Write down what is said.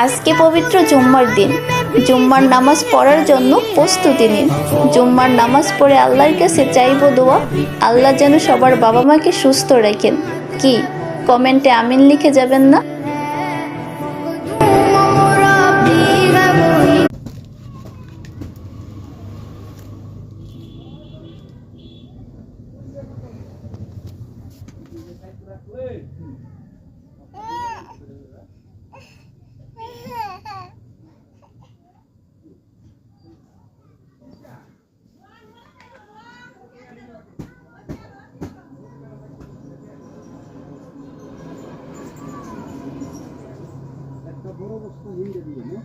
আজকে পবিত্র জুম্মার দিন। জুম্মার নামাজ পড়ার জন্য প্রস্তুতি নিন। জুম্মার নামাজ পড়ে আল্লাহর কাছে চাইব দোয়া, আল্লাহ যেন সবার বাবা মাকে সুস্থ রাখেন। কি কমেন্টে আমিন লিখে যাবেন না? একটা বড় বস্তু নিয়ে দিয়ে না